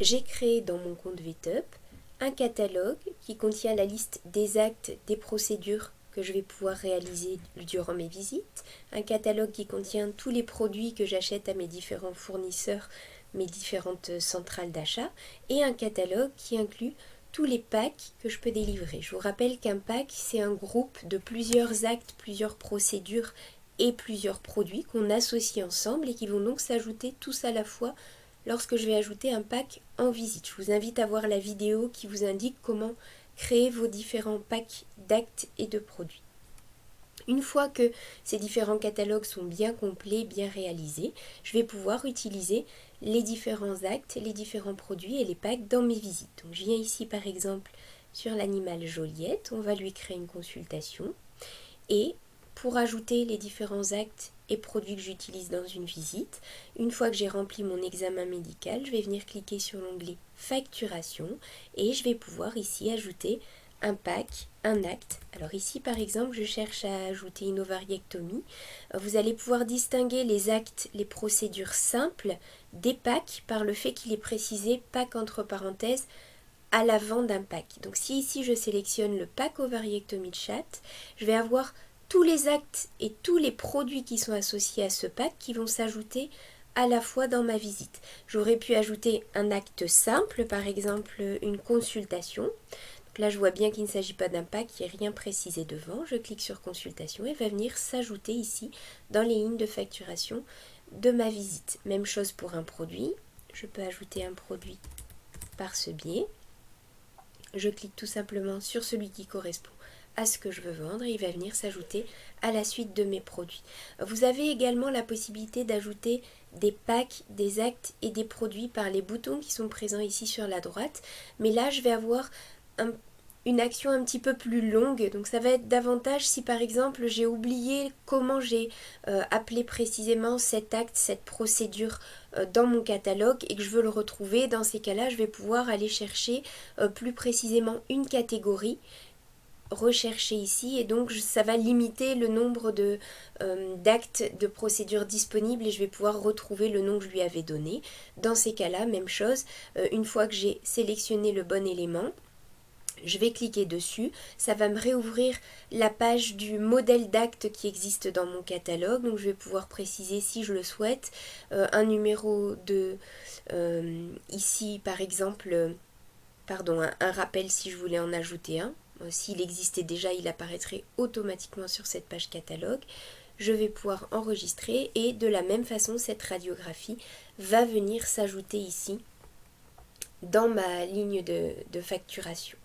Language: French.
j'ai créé dans mon compte VTup un catalogue qui contient la liste des actes, des procédures que je vais pouvoir réaliser durant mes visites, un catalogue qui contient tous les produits que j'achète à mes différents fournisseurs, mes différentes centrales d'achat, et un catalogue qui inclut tous les packs que je peux délivrer. Je vous rappelle qu'un pack, c'est un groupe de plusieurs actes, plusieurs procédures et plusieurs produits qu'on associe ensemble et qui vont donc s'ajouter tous à la fois lorsque je vais ajouter un pack en visite. Je vous invite à voir la vidéo qui vous indique comment créer vos différents packs d'actes et de produits. Une fois que ces différents catalogues sont bien complets, bien réalisés, je vais pouvoir utiliser les différents actes, les différents produits et les packs dans mes visites. Donc je viens ici par exemple sur l'animal Joliette, on va lui créer une consultation et pour ajouter les différents actes et produits que j'utilise dans une visite, une fois que j'ai rempli mon examen médical, je vais venir cliquer sur l'onglet facturation et je vais pouvoir ici ajouter un pack, un acte. Alors ici par exemple je cherche à ajouter une ovariectomie. Vous allez pouvoir distinguer les actes, les procédures simples des packs par le fait qu'il est précisé pack entre parenthèses à l'avant d'un pack. Donc si ici je sélectionne le pack ovariectomie de chatte, je vais avoir tous les actes et tous les produits qui sont associés à ce pack qui vont s'ajouter à la fois dans ma visite. J'aurais pu ajouter un acte simple, par exemple une consultation. Donc là je vois bien qu'il ne s'agit pas d'un pack, il n'y a rien précisé devant. Je clique sur consultation et va venir s'ajouter ici dans les lignes de facturation de ma visite. Même chose pour un produit. Je peux ajouter un produit par ce biais. Je clique tout simplement sur celui qui correspond à ce que je veux vendre et il va venir s'ajouter à la suite de mes produits. Vous avez également la possibilité d'ajouter des packs, des actes et des produits par les boutons qui sont présents ici sur la droite. Mais là, je vais avoir une action un petit peu plus longue. Donc ça va être davantage si par exemple j'ai oublié comment j'ai appelé précisément cet acte, cette procédure dans mon catalogue et que je veux le retrouver. Dans ces cas-là, je vais pouvoir aller chercher plus précisément une catégorie, rechercher ici et donc ça va limiter le nombre d'actes de procédures disponibles et je vais pouvoir retrouver le nom que je lui avais donné. Dans ces cas-là, même chose, une fois que j'ai sélectionné le bon élément, je vais cliquer dessus, ça va me réouvrir la page du modèle d'acte qui existe dans mon catalogue. Donc je vais pouvoir préciser si je le souhaite un numéro de ici par exemple, un rappel si je voulais en ajouter un. S'il existait déjà, il apparaîtrait automatiquement sur cette page catalogue. Je vais pouvoir enregistrer et de la même façon cette radiographie va venir s'ajouter ici dans ma ligne de facturation.